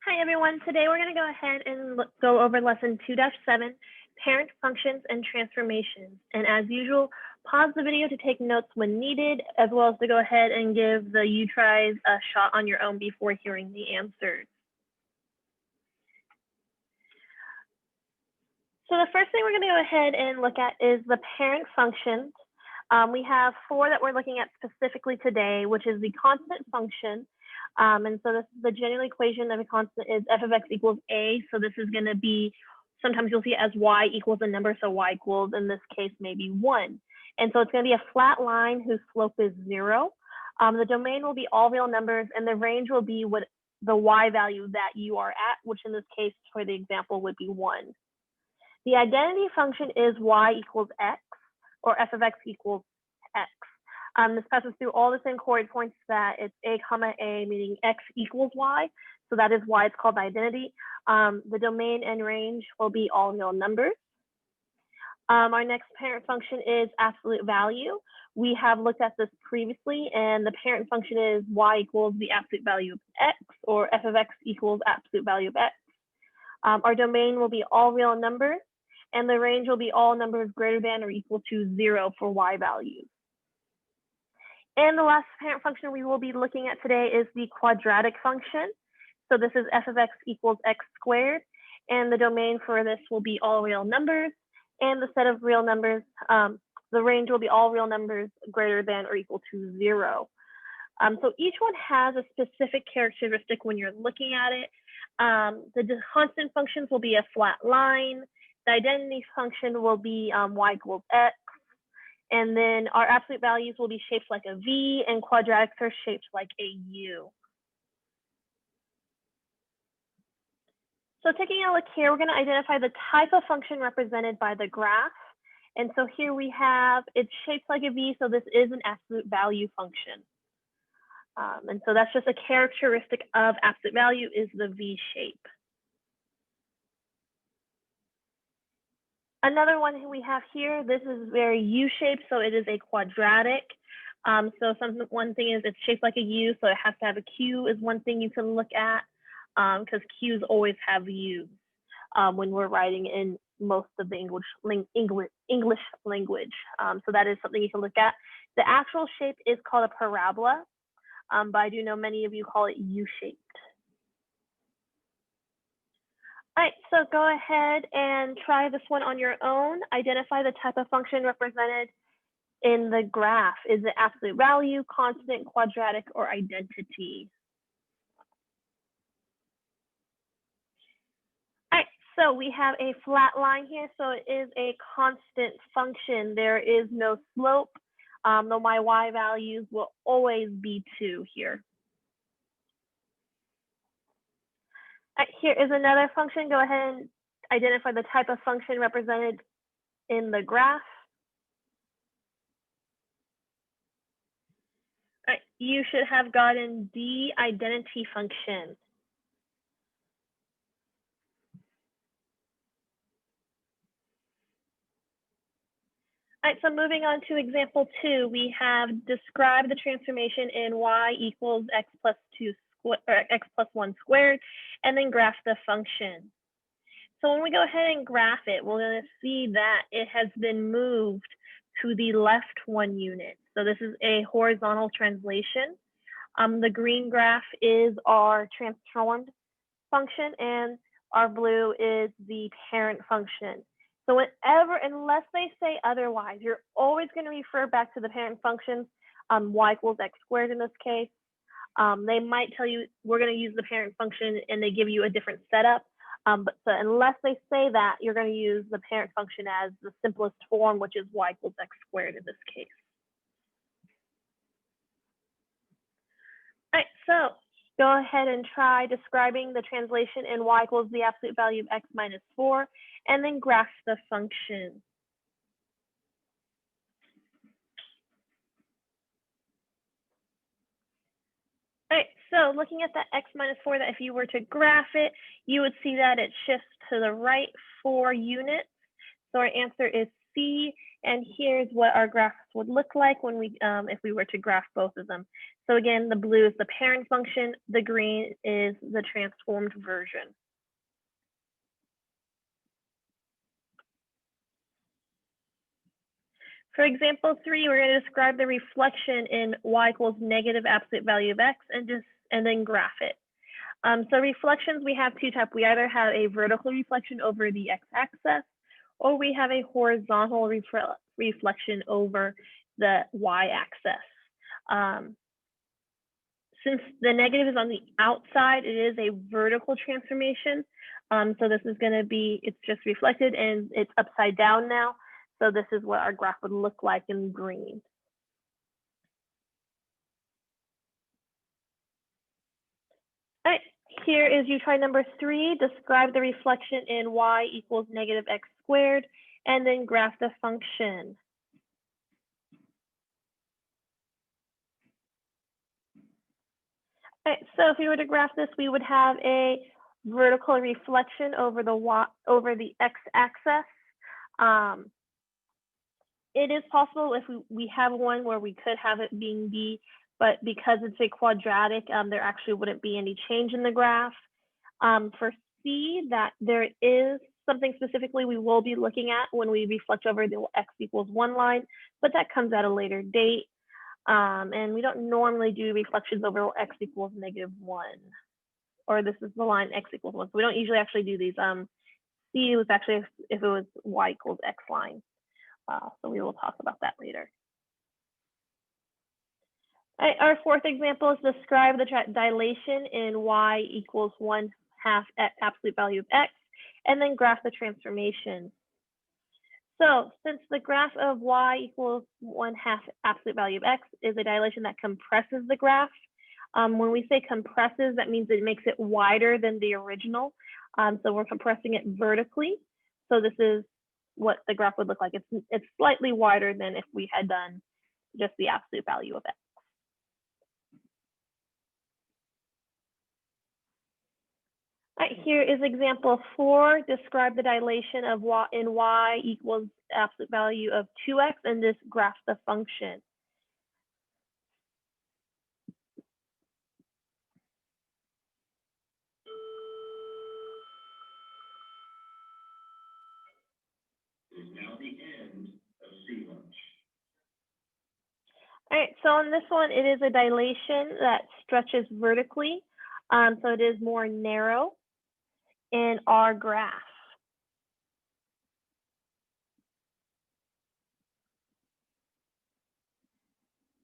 Hi everyone, today we're going to go ahead and go over lesson 2-7, parent functions and transformations. And as usual, pause the video to take notes when needed, as well as to go ahead and give the U-tries a shot on your own before hearing the answers. So the first thing we're going to go ahead and look at is the parent functions. We have four that we're looking at specifically today, which is the constant function. And so this is the general equation of a constant is f of x equals a. So this is going to be, sometimes you'll see it as y equals a number. So y equals, in this case, maybe 1. And so it's going to be a flat line whose slope is 0. The domain will be all real numbers, and the range will be what the y value that you are at, which in this case, for the example, would be 1. The identity function is y equals x, or f of x equals x. This passes through all the same coordinate points that it's a comma a, meaning x equals y. So that is why it's called identity. The domain and range will be all real numbers. Our next parent function is absolute value. We have looked at this previously, and the parent function is y equals the absolute value of x, or f of x equals absolute value of x. Our domain will be all real numbers, and the range will be all numbers greater than or equal to 0 for y values. And the last parent function we will be looking at today is the quadratic function. So this is f of x equals x squared, and the domain for this will be all real numbers, and the set of real numbers, the range will be all real numbers greater than or equal to 0. So each one has a specific characteristic when you're looking at it. The constant functions will be a flat line. The identity function will be y equals x. And then our absolute values will be shaped like a V, and quadratics are shaped like a U. So taking a look here, we're going to identify the type of function represented by the graph. And so here we have, it's shaped like a V, so this is an absolute value function. And so that's just a characteristic of absolute value is the V shape. Another one we have here, this is very U-shaped, so it is a quadratic. So one thing is it's shaped like a U, so it has to have a Q is one thing you can look at, because Q's always have U's when we're writing in most of the English language. So that is something you can look at. The actual shape is called a parabola, but I do know many of you call it U-shaped. All right, so go ahead and try this one on your own. Identify the type of function represented in the graph. Is it absolute value, constant, quadratic, or identity? All right, so we have a flat line here, so it is a constant function. There is no slope, though my y values will always be 2 here. All right, here is another function. Go ahead and identify the type of function represented in the graph. All right, you should have gotten the identity function. All right, so moving on to example 2, we have describe the transformation in y equals x plus 2 or x plus 1 squared, and then graph the function. So when we go ahead and graph it, we're going to see that it has been moved to the left 1 unit. So this is a horizontal translation. The green graph is our transformed function, and our blue is the parent function. So whenever, unless they say otherwise, you're always going to refer back to the parent functions, y equals x squared in this case. They might tell you we're going to use the parent function and they give you a different setup. But so unless they say that, you're going to use the parent function as the simplest form, which is y equals x squared in this case. All right, so go ahead and try describing the translation in y equals the absolute value of x minus 4, and then graph the function. All right, so looking at that x minus 4, that if you were to graph it, you would see that it shifts to the right 4 units. So our answer is C, and here's what our graphs would look like when we, if we were to graph both of them. So again, the blue is the parent function, the green is the transformed version. For example 3, we're going to describe the reflection in y equals negative absolute value of x and then graph it. So reflections, we have two types. We either have a vertical reflection over the x-axis, or we have a horizontal reflection over the y-axis. Since the negative is on the outside, it is a vertical transformation. So this is going to be, it's just reflected and it's upside down now. So this is what our graph would look like in green. All right, here is you try number 3, describe the reflection in y equals negative x squared, and then graph the function. All right, so if we were to graph this, we would have a vertical reflection over the x-axis. It is possible if we have one where we could have it being b, but because it's a quadratic, there actually wouldn't be any change in the graph. For C, that there is something specifically we will be looking at when we reflect over the x equals 1 line, but that comes at a later date. And we don't normally do reflections over x equals -1, or this is the line x equals 1. So we don't usually actually do these. C was actually if it was y equals x line. So we will talk about that later. All right, our fourth example is describe the dilation in y equals 1/2 absolute value of x, and then graph the transformation. So since the graph of y equals 1/2 absolute value of x is a dilation that compresses the graph, when we say compresses, that means it makes it wider than the original. So we're compressing it vertically. So this is what the graph would look like. It's slightly wider than if we had done just the absolute value of x. All right, here is example 4. Describe the dilation of y equals absolute value of 2x, and this graphs the function. Is now the end of Sea Lunch. All right, so on this one, it is a dilation that stretches vertically. So it is more narrow in our graph.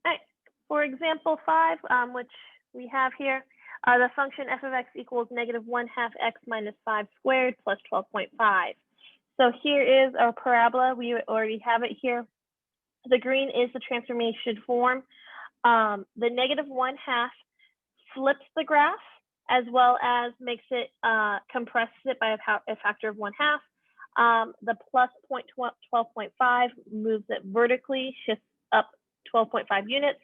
All right, for example 5, which we have here, the function f of x equals -1/2 x minus 5 squared plus 12.5. So here is our parabola. We already have it here. The green is the transformation form. The -1/2 flips the graph as well as makes it compresses it by a factor of 1/2. The plus 12.5 moves it vertically, shifts up 12.5 units,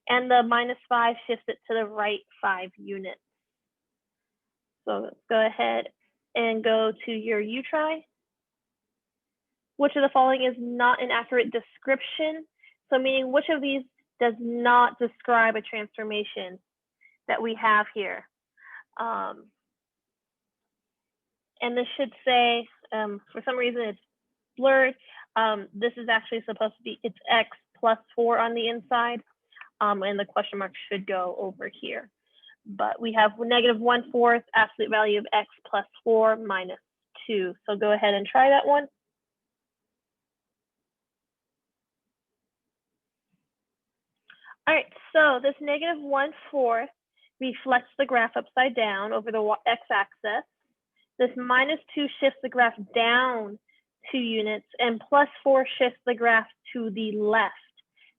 and the -5 shifts it to the right 5 units. So let's go ahead and go to your U-try. Which of the following is not an accurate description? So meaning which of these does not describe a transformation that we have here? And this should say, for some reason it's blurred. This is actually supposed to be, it's x plus 4 on the inside, and the question mark should go over here. But we have -1/4 absolute value of x plus 4 minus 2. So go ahead and try that one. All right, so this -1/4 reflects the graph upside down over the x-axis. This -2 shifts the graph down 2 units, and +4 shifts the graph to the left.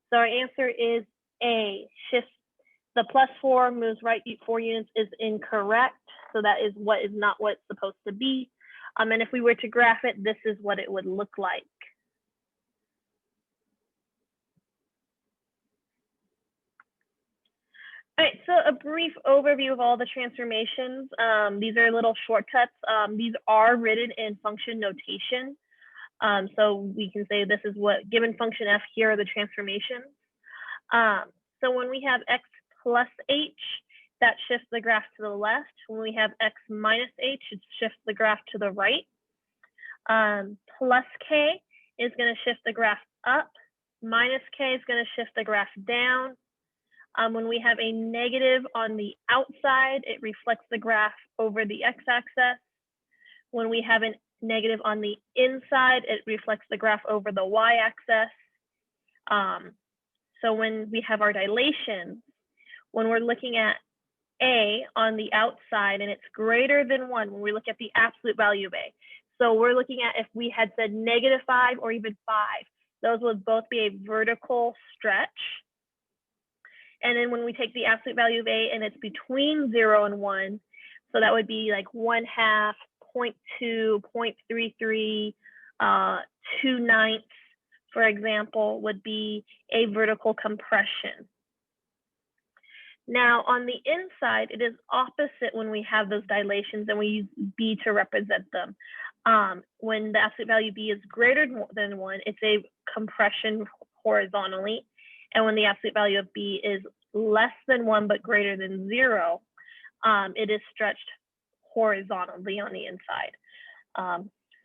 So our answer is A, shifts the +4 moves right 4 units is incorrect. So that is not what it's supposed to be. And if we were to graph it, this is what it would look like. All right, so a brief overview of all the transformations. These are little shortcuts. These are written in function notation. So we can say this is what given function f, here are the transformations. So when we have x plus h, that shifts the graph to the left. When we have x minus h, it shifts the graph to the right. Plus k is going to shift the graph up. Minus k is going to shift the graph down. When we have a negative on the outside, it reflects the graph over the x-axis. When we have a negative on the inside, it reflects the graph over the y-axis. So when we have our dilations, when we're looking at a on the outside and it's greater than 1, when we look at the absolute value of a. So we're looking at if we had said -5 or even 5, those would both be a vertical stretch. And then when we take the absolute value of a and it's between 0 and 1, so that would be like 1/2, 0.2, 0.33, 2/9, for example, would be a vertical compression. Now, on the inside, it is opposite when we have those dilations and we use b to represent them. When the absolute value b is greater than 1, it's a compression horizontally. And when the absolute value of b is less than 1 but greater than 0, it is stretched horizontally on the inside.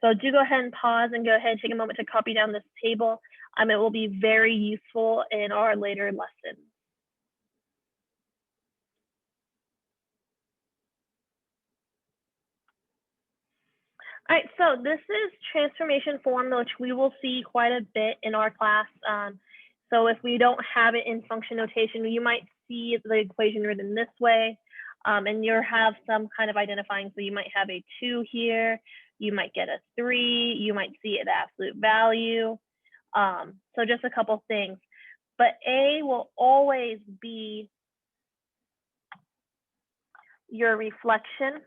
So do go ahead and pause and go ahead and take a moment to copy down this table. It will be very useful in our later lessons. All right, so this is transformation form, which we will see quite a bit in our class. So if we don't have it in function notation, you might see the equation written this way, and you'll have some kind of identifying. So you might have a 2 here, you might get a 3, you might see the absolute value. So just a couple things. But A will always be your reflection.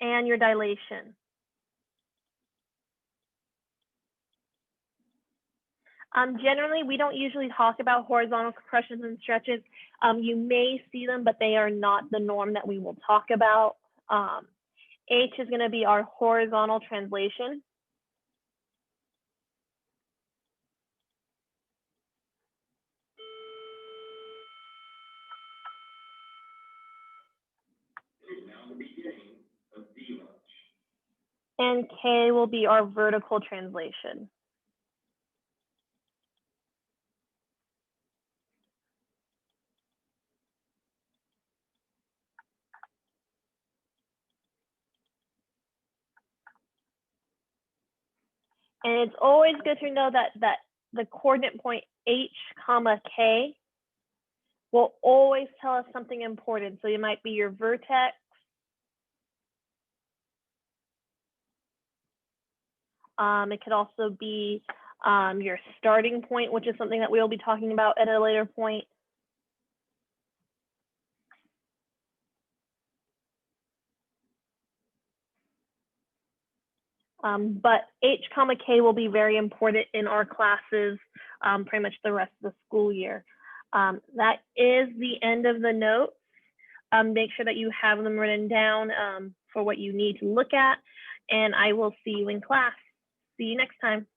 And your dilation. Generally, we don't usually talk about horizontal compressions and stretches. You may see them, but they are not the norm that we will talk about. H is going to be our horizontal translation. And K will be our vertical translation. And it's always good to know that the coordinate point H, K will always tell us something important. So it might be your vertex. It could also be your starting point, which is something that we'll be talking about at a later point. But H, K will be very important in our classes pretty much the rest of the school year. That is the end of the notes. Make sure that you have them written down for what you need to look at, and I will see you in class. See you next time.